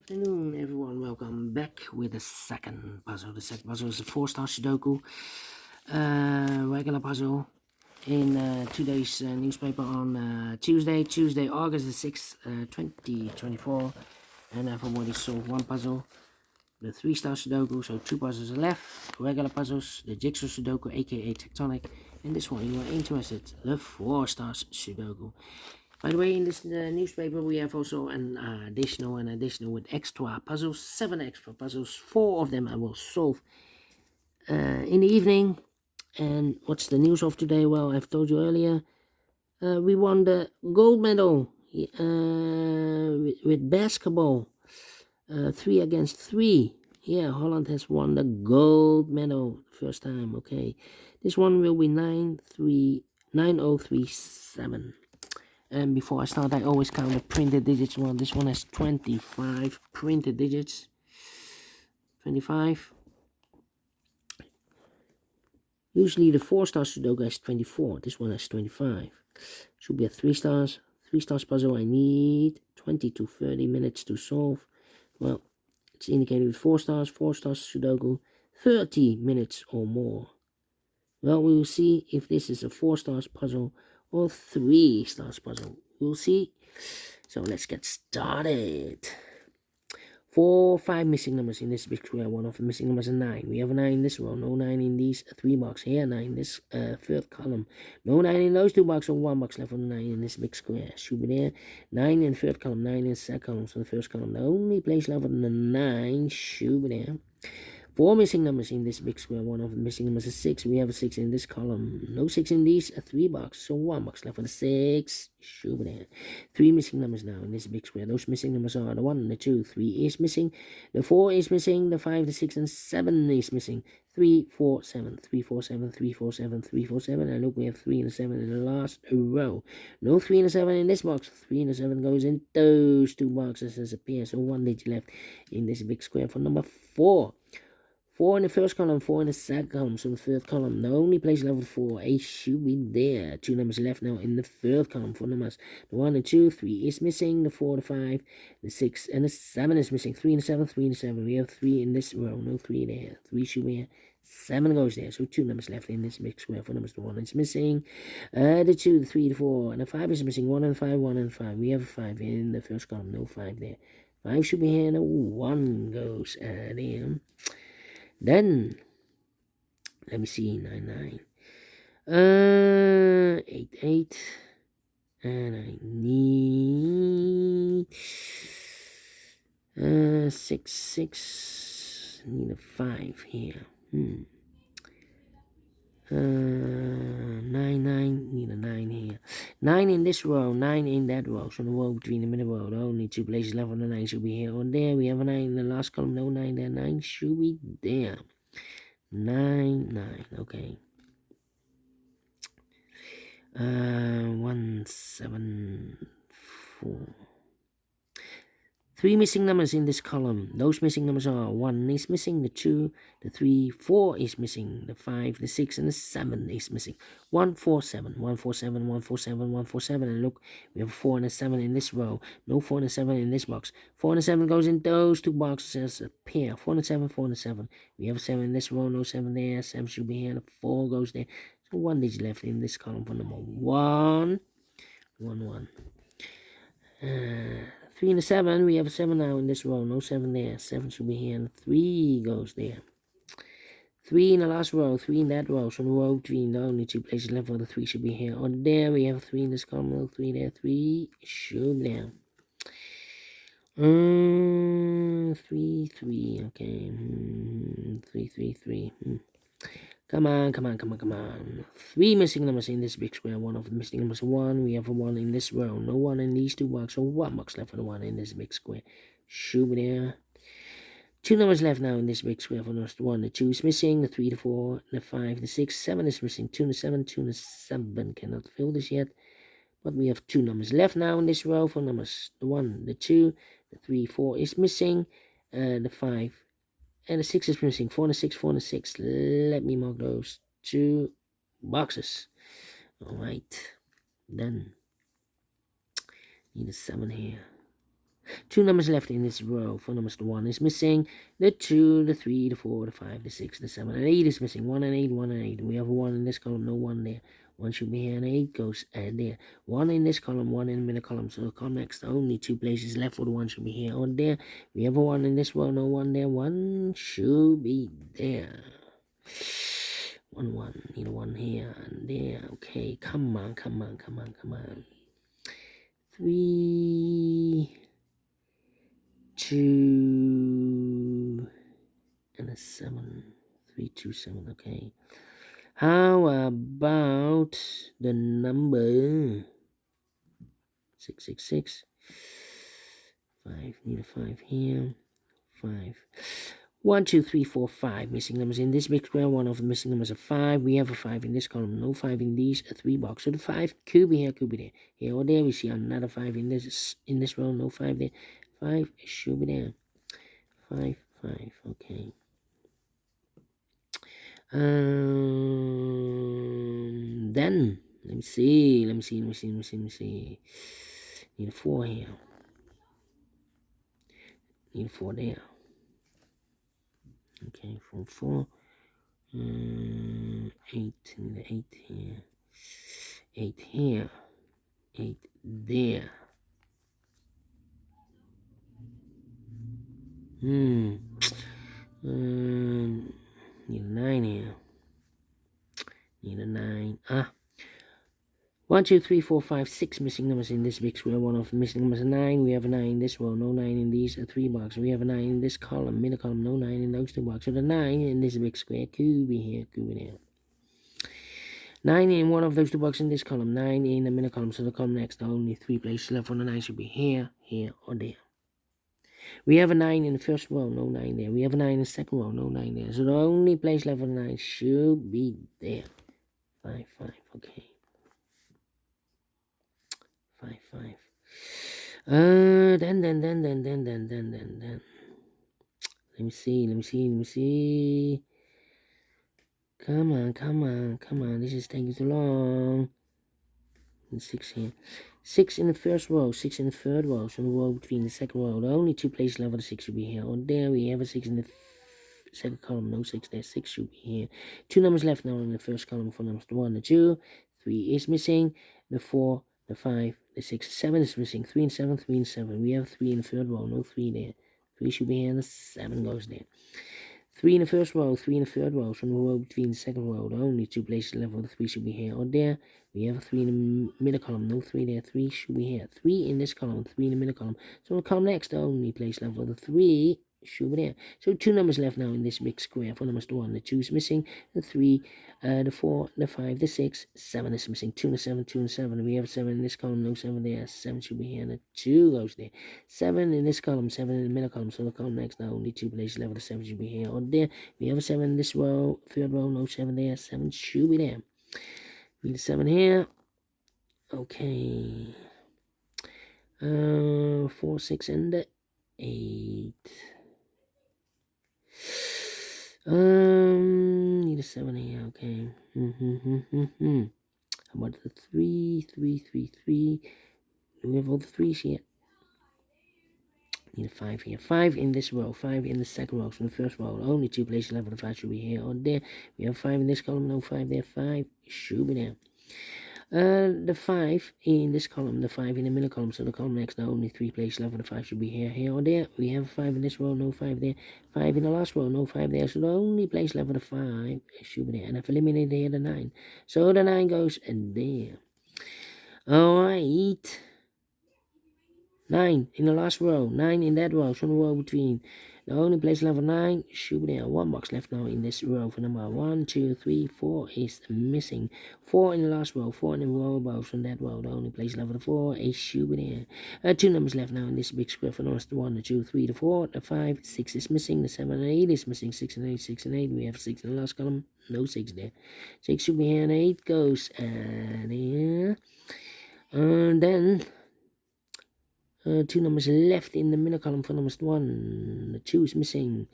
Afternoon, everyone. Welcome back with the second puzzle. The second puzzle is the Four Stars Sudoku regular puzzle in today's newspaper on Tuesday, August the 6th, 2024. And I've already solved one puzzle, the 3-star Sudoku, so two puzzles are left. Regular puzzles, the JigSaw Sudoku, aka Tectonic, and this one you are interested, the 4 stars Sudoku. By the way, in this newspaper we have also an additional with extra puzzles, 7 extra puzzles. 4 of them I will solve in the evening. And what's the news of today? Well, I've told you earlier, we won the gold medal with basketball, 3 against 3. Yeah, Holland has won the gold medal first time. Okay, this one will be 9037. And before I start, I always count the printed digits. Well, this one has 25 printed digits. 25. Usually the 4 stars Sudoku has 24. This one has 25. Should be a 3 stars. 3 stars puzzle. I need 20 to 30 minutes to solve. Well, it's indicated with 4 stars Sudoku, 30 minutes or more. Well, we will see if this is a 4 stars puzzle or 3 stars puzzle. We'll see. So let's get started. 5 missing numbers in this big square. One of the missing numbers is 9. We have a 9 in this row. No 9 in these 3 boxes. Here 9 in this third column. No 9 in those 2 boxes. So 1 box left on the 9 in this big square. Should be there. 9 in the third column. 9 in the second column. So the first column. The only place left on the 9 should be there. 4 missing numbers in this big square. One of the missing numbers is 6. We have a 6 in this column. No 6 in these 3 boxes. So 1 box left for the 6. Should be there. 3 missing numbers now in this big square. Those missing numbers are the 1, the 2, 3 is missing. The 4 is missing. The 5, the 6, and 7 is missing. 3, 4, 7. 3, 4, 7. 3, 4, 7. 3, 4, 7. And look, we have 3 and a 7 in the last row. No 3 and a 7 in this box. 3 and a 7 goes in those 2 boxes as a pair. So 1 digit left in this big square for number 4. 4 in the first column, 4 in the second column, so the third column. The only place left with 4, A should be there. 2 numbers left now in the third column for numbers. The 1 and 2, 3 is missing. The 4, the 5, the 6, and the 7 is missing. 3 and the 7, 3 and the 7. We have 3 in this row, no 3 there. 3 should be here. 7 goes there, so 2 numbers left in this big square for numbers. The 1 is missing. The 2, the 3, the 4, and the 5 is missing. 1 and 5, 1 and 5. We have a 5 in the first column, no 5 there. 5 should be here, and a 1 goes there. Then, let me see, 9, 9, 8, 8, and I need 6, 6, need a 5 here, 9, 9, need a 9 here, 9 in this row, 9 in that row, so the row between the middle row, the only 2 places left on the 9 should be here or there. We have a 9 in the last column, no 9 there, 9 should be there, 9, 9, okay, 1, 7, 4. 3 missing numbers in this column. Those missing numbers are 1 is missing, the 2, the 3, 4 is missing, the 5, the 6, and the 7 is missing. 1, 4, 7, 1, 4, 7, 1, 4, 7, 1, 4, 7. And look, we have a 4 and a 7 in this row. No 4 and a 7 in this box. 4 and a 7 goes in those 2 boxes as a pair. 4 and a 7, 4 and a 7. We have a 7 in this row, no 7 there. 7 should be here, the 4 goes there. So 1 digit left in this column for number 1. 1, 1. 3 and a 7, we have a 7 now in this row, no 7 there, 7 should be here, and 3 goes there. 3 in the last row, 3 in that row, so the row between the only 2 places left for the 3 should be here or there. We have 3 in this column, no 3 there, 3 should be there. 3, 3, okay, 3, 3, 3, Come on. 3 missing numbers in this big square. One of the missing numbers 1. We have a 1 in this row. No 1 in these 2 boxes. So 1 box left for the 1 in this big square. Should be there. 2 numbers left now in this big square for numbers 1. The 2 is missing. The 3, the 4, the 5, the 6, 7 is missing. 2 and 7, 2 and 7. Cannot fill this yet. But we have 2 numbers left now in this row for numbers. The 1, the 2, the 3, 4 is missing. The 5. And the 6 is missing. 4 and a 6, 4 and a 6. Let me mark those 2 boxes. Alright. Then, need a 7 here. Two numbers left in this row. Four numbers, the 1 is missing. The 2, the 3, the 4, the 5, the 6, the 7, and 8 is missing. 1 and 8, 1 and 8. We have a 1 in this column, no 1 there. 1 should be here, and 8 goes there. 1 in this column, 1 in the middle column. So the column next, only 2 places left for the 1 should be here or there. We have a 1 in this row, no 1 there. 1 should be there. 1, 1. Need a 1 here and there. Okay, come on. 3, 2, and a 7. 3, 2, 7. Okay. How about the number 666? 5. Need a 5 here. 5. 1, 2, 3, 4, 5 missing numbers in this big square. One of the missing numbers are 5. We have a 5 in this column, no 5 in these. A 3 box. So the 5 could be here, could be there. Here or there, we see another 5 in this row, no 5 there. 5 should be there. 5, 5. Okay. Then let me see. Need a 4 here. Need a 4 there. Okay, from 4. 8, need 8 here. 8 here. 8 there. Need a 9 here. Need a 9. 1, 2, 3, 4, 5, 6 missing numbers in this big square. One of the missing numbers is 9. We have a 9 in this row, no 9 in these 3 boxes. We have a 9 in this column, middle column, no 9 in those 2 boxes. So the 9 in this big square could be here, could be there. 9 in one of those 2 boxes in this column, 9 in the middle column. So the column next, only 3 places left for the 9 should be here, here, or there. We have a 9 in the first row, no 9 there. We have a 9 in the second row, no 9 there. So the only place left for the 9 should be there. 5, 5, okay. 5, 5. Then. Let me see. Come on. This is taking too long. And 6 here. 6 in the first row, 6 in the third row. So the row between the second row. The only 2 places left for the 6 should be here. Or there we have a 6 in the second column, no 6 there. 6 should be here. 2 numbers left now in the first column. 4 numbers, the 1, the 2. 3 is missing. The 4, the 5, the 6, 7 is missing. 3 and 7, 3 and 7. We have 3 in the third row, no 3 there. 3 should be here, and the 7 goes there. 3 in the first row, 3 in the third row. So in the row between the second row, the only 2 places left for the 3 should be here or there. We have a 3 in the middle column, no 3 there. 3 should be here. 3 in this column, 3 in the middle column. So the column next, the only place left for the 3 should be there. So 2 numbers left now in this big square. 4 numbers, the 1, the 2 is missing. The 3, the 4, the 5, the 6, 7 is missing. 2 and the 7, 2 and 7. We have 7 in this column, no 7 there. 7 should be here, and the 2 goes there. 7 in this column, 7 in the middle column. So the column next, now only 2 places left. The 7 should be here or there. We have a 7 in this row, third row, no 7 there. 7 should be there. Need a 7 here. Okay. 4, 6, and 8. Need a 7 here, okay. How about the 3, 3, 3, 3? Do we have all the 3s here? Need a 5 here. 5 in this row, 5 in the second row. So in the first row, only 2 places left for the 5 should be here or there. We have 5 in this column, no 5 there. 5 should be there. The 5 in this column, the 5 in the middle column. So the column next, now only 3 places left for the 5 should be here, here or there. We have 5 in this row, no 5 there. 5 in the last row, no 5 there. So the only place left for the 5 should be there. And I've eliminated here the 9. So the 9 goes there. Alright. 9 in the last row, 9 in that row, so the row between. The only place left for 9 should be there. 1 box left now in this row for number 1, 2, 3, 4 is missing. 4 in the last row, 4 in the row above from that row. The only place left for the 4 is should be there. 2 numbers left now in this big square for numbers 1, the 2, 3, the 4, the 5, 6 is missing. The 7 and 8 is missing. 6 and 8, 6 and 8. We have 6 in the last column, no 6 there. 6 should be here and 8 goes here. And then 2 numbers left in the middle column for numbers 1. The 2 is missing.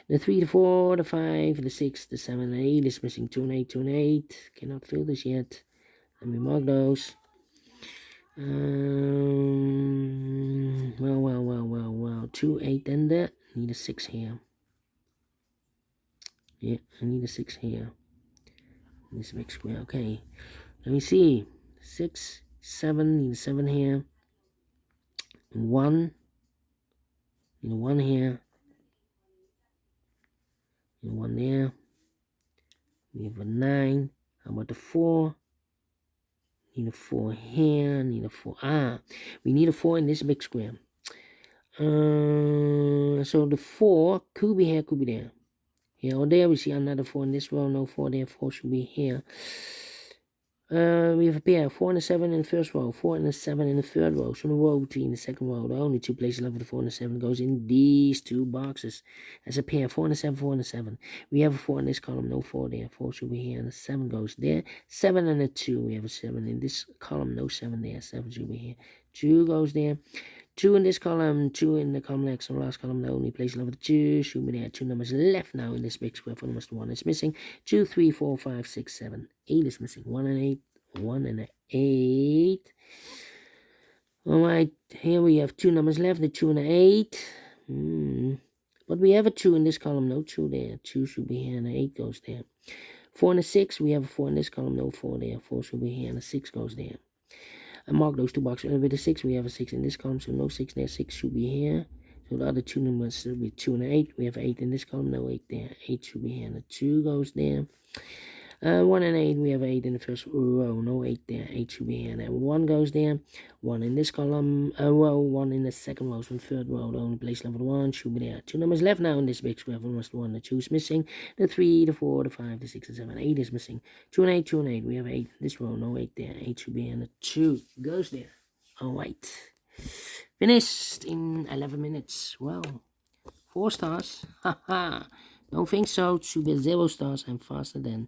The 3, the 4, the 5, the 6, the 7, and 8 is missing. 2 and 8, 2 and 8. Cannot fill this yet. Let me mark those. Well. 2, 8 and there. Need a 6 here. Yeah, I need a 6 here. This big square. Okay. Let me see. 6, 7. Need a 7 here. 1. Need a 1 here. Need a 1 there. We have a 9. How about the 4? Need a 4 here. Need a 4. We need a 4 in this big square. So the 4 could be here, could be there. Here or there, we see another 4 in this row. No 4 there. 4 should be here. We have a pair, 4 and a 7 in the first row, 4 and a 7 in the third row. So the row T in the second row, the only 2 places left for the 4 and the 7 goes in these 2 boxes. As a pair, 4 and a 7, 4 and a 7. We have a 4 in this column, no 4 there. 4 should be here, and a 7 goes there. 7 and a 2, we have a 7 in this column, no 7 there. 7 should be here. 2 goes there. 2 in this column, 2 in the column next, and last column, the only place left for the 2 should be there. 2 numbers left now in this big square for numbers 1 is missing. 2, 3, 4, 5, 6, 7, 8 is missing. 1 and 8, 1 and 8. Alright, here we have 2 numbers left, the 2 and the 8. But we have a 2 in this column, no 2 there. 2 should be here, and the 8 goes there. 4 and a 6, we have a 4 in this column, no 4 there. 4 should be here, and the 6 goes there. I mark those 2 boxes with a 6. We have a 6 in this column, so no 6 there. 6 should be here. So the other 2 numbers should be 2 and 8. We have 8 in this column, no 8 there. 8 should be here, and the 2 goes there. 1 and 8, we have 8 in the first row, no 8 there. 8 should be here, and then 1 goes there. 1 in this column, row, 1 in the second row, so the third row, the only place left for the 1 should be there. 2 numbers left now in this big square, almost 1, the 2 is missing. The 3, the 4, the 5, the 6, and 7, 8 is missing. 2 and 8, 2 and 8, we have 8 in this row, no 8 there. 8 should be here, and the 2 goes there. Alright. Finished in 11 minutes. Well, 4 stars. Haha. Don't think so. It should be 0 stars. I'm faster than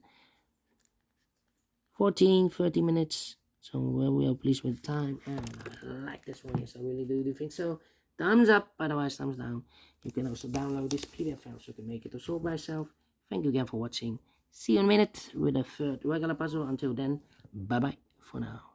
14, 30 minutes. So we are pleased with the time. And I like this one. Yes, I really do think so. Thumbs up. Otherwise, thumbs down. You can also download this PDF file so you can make it or solve by yourself. Thank you again for watching. See you in a minute with a third regular puzzle. Until then, bye-bye for now.